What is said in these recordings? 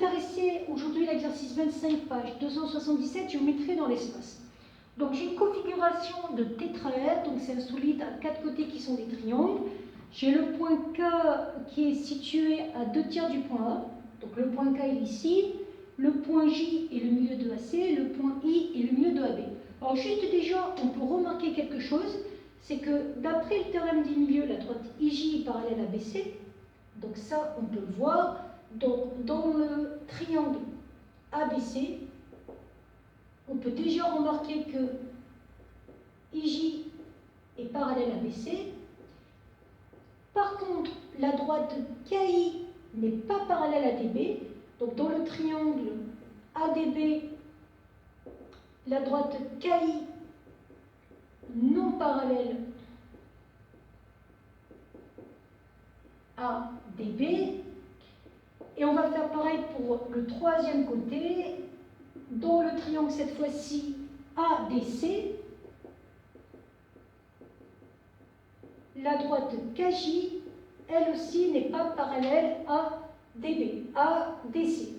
intéresser aujourd'hui l'exercice 25, page 277, géométrie dans l'espace. Donc j'ai une configuration de tétraèdre, donc c'est un solide à 4 côtés qui sont des triangles. J'ai le point K qui est situé à 2/3 du point A, donc le point K est ici, le point J est le milieu de AC, le point I est le milieu de AB. Alors juste déjà, on peut remarquer quelque chose, c'est que d'après le théorème des milieux, la droite IJ est parallèle à BC, donc ça on peut le voir. Donc dans le triangle ABC, on peut déjà remarquer que IJ est parallèle à BC. Par contre, la droite KI n'est pas parallèle à DB. Donc dans le triangle ADB, la droite KI non parallèle à DB. Et on va faire pareil pour le troisième côté. Dans le triangle, cette fois-ci, ADC, la droite KJ, elle aussi, n'est pas parallèle à DB, à DC.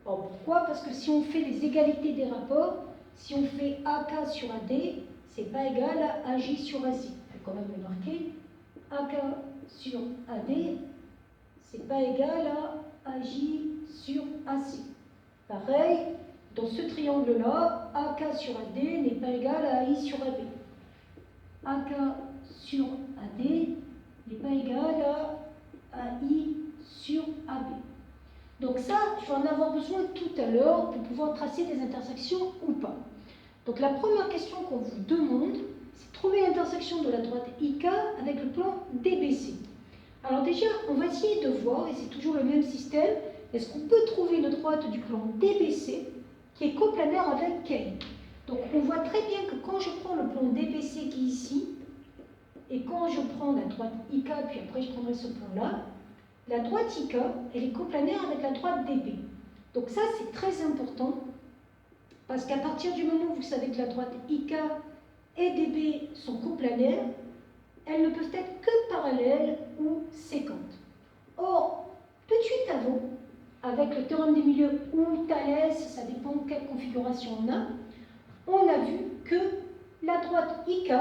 Alors pourquoi? Parce que si on fait les égalités des rapports, si on fait AK sur AD, c'est pas égal à AJ sur AC. Il faut quand même le marquer. AK sur AD, c'est pas égal à AJ sur AC. Pareil, dans ce triangle-là, AK sur AD n'est pas égal à AI sur AB. AK sur AD n'est pas égal à AI sur AB. Donc ça, je vais en avoir besoin tout à l'heure pour pouvoir tracer des intersections ou pas. Donc la première question qu'on vous demande, c'est de trouver l'intersection de la droite IK avec le plan DBC. Alors déjà, on va essayer de voir, et c'est toujours le même système, est-ce qu'on peut trouver une droite du plan DBC qui est coplanaire avec KI. Donc on voit très bien que quand je prends le plan DBC qui est ici, et quand je prends la droite IK, puis après je prendrai ce plan-là, la droite IK, elle est coplanaire avec la droite DB. Donc ça, c'est très important, parce qu'à partir du moment où vous savez que la droite IK et DB sont coplanaires, elles ne peuvent être que parallèles ou séquentes. Or, tout de suite avant, avec le théorème des milieux ou Thalès, ça dépend de quelle configuration on a vu que la droite IK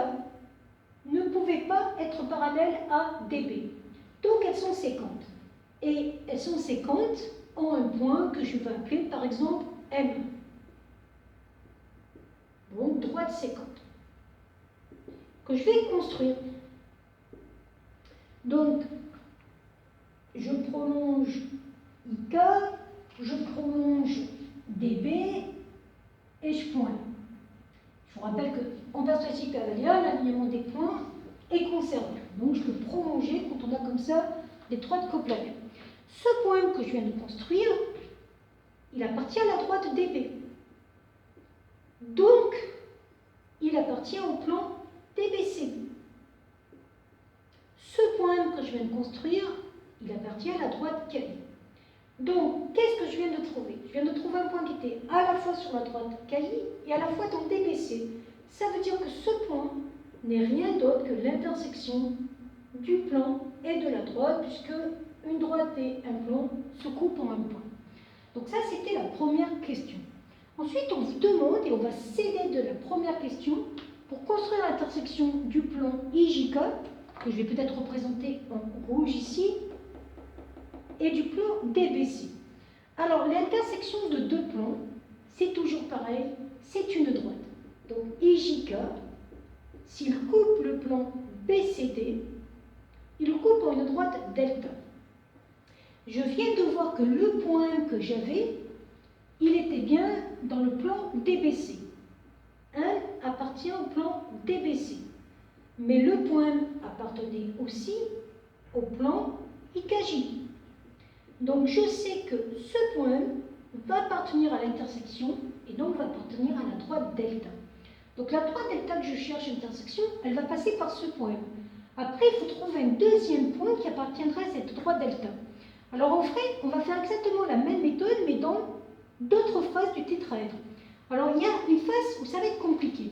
ne pouvait pas être parallèle à DB. Donc elles sont séquentes. Et elles sont séquentes en un point que je vais appeler par exemple M. Donc droite séquente. Que je vais construire. Donc, je prolonge IK, je prolonge DB et je pointe. Je vous rappelle qu'en perspective cavalière, l'alignement des points est conservé. Donc je peux prolonger quand on a comme ça des droites coplanaires. Ce point que je viens de construire, il appartient à la droite DB. Donc, il appartient au plan DBC. Ce point que je viens de construire, il appartient à la droite KI. Donc, qu'est-ce que je viens de trouver? Je viens de trouver un point qui était à la fois sur la droite KI et à la fois dans DBC. Ça veut dire que ce point n'est rien d'autre que l'intersection du plan et de la droite, puisque une droite et un plan se coupent en un point. Donc ça, c'était la première question. Ensuite, on vous demande, et on va s'aider de la première question, pour construire l'intersection du plan IJK, que je vais peut-être représenter en rouge ici, et du plan DBC. Alors, l'intersection de deux plans, c'est toujours pareil, c'est une droite. Donc, IJK, s'il coupe le plan BCD, il le coupe en une droite delta. Je viens de voir que le point que j'avais, il était bien dans le plan DBC. 1 appartient au plan DBC. Mais le point appartenait aussi au plan IKJ. Donc je sais que ce point va appartenir à l'intersection et donc va appartenir à la droite delta. Donc la droite delta que je cherche intersection, elle va passer par ce point. Après, il faut trouver un deuxième point qui appartiendra à cette droite delta. Alors on va faire exactement la même méthode, mais dans d'autres faces du tétraèdre. Alors il y a une face où ça va être compliqué.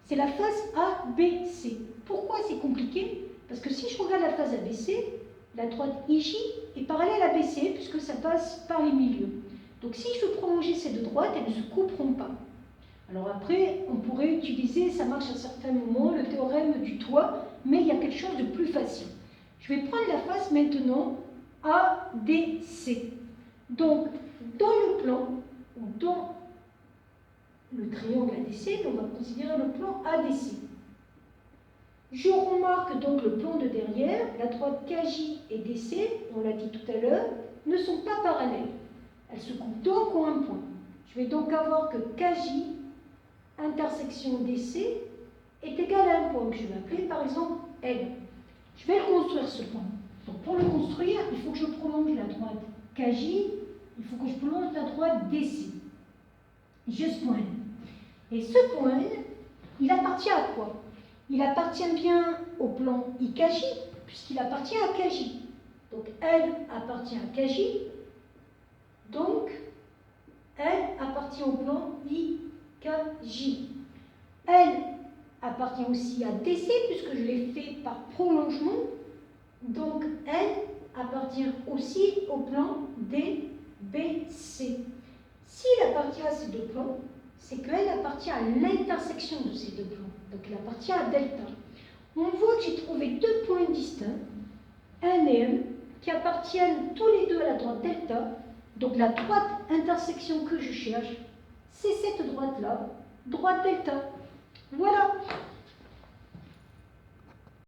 C'est la face ABC. Pourquoi c'est compliqué? Parce que si je regarde la face ABC, la droite IJ est parallèle à BC puisque ça passe par les milieux. Donc si je veux prolonger ces deux droites, elles ne se couperont pas. Alors après, on pourrait utiliser, ça marche à certains moments, le théorème du toit, mais il y a quelque chose de plus facile. Je vais prendre la face maintenant ADC. Donc, dans le plan, ou dans le triangle ADC, on va considérer le plan ADC. Je remarque donc le plan de derrière, la droite KJ et DC, on l'a dit tout à l'heure, ne sont pas parallèles. Elles se coupent donc en un point. Je vais donc avoir que KJ intersection DC est égal à un point que je vais appeler par exemple L. Je vais le construire ce point. Donc pour le construire, il faut que je prolonge la droite KJ, il faut que je prolonge la droite DC. J'ai ce point L. Et ce point L, il appartient à quoi? Il appartient bien au plan IKJ, puisqu'il appartient à KJ. Donc L appartient à KJ, donc L appartient au plan IKJ. L appartient aussi à DC, puisque je l'ai fait par prolongement. Donc L appartient aussi au plan DBC. S'il appartient à ces deux plans, c'est qu'elle appartient à l'intersection de ces deux plans. Donc il appartient à delta. On voit que j'ai trouvé deux points distincts, N et M, qui appartiennent tous les deux à la droite delta. Donc la droite intersection que je cherche, c'est cette droite-là, droite delta. Voilà.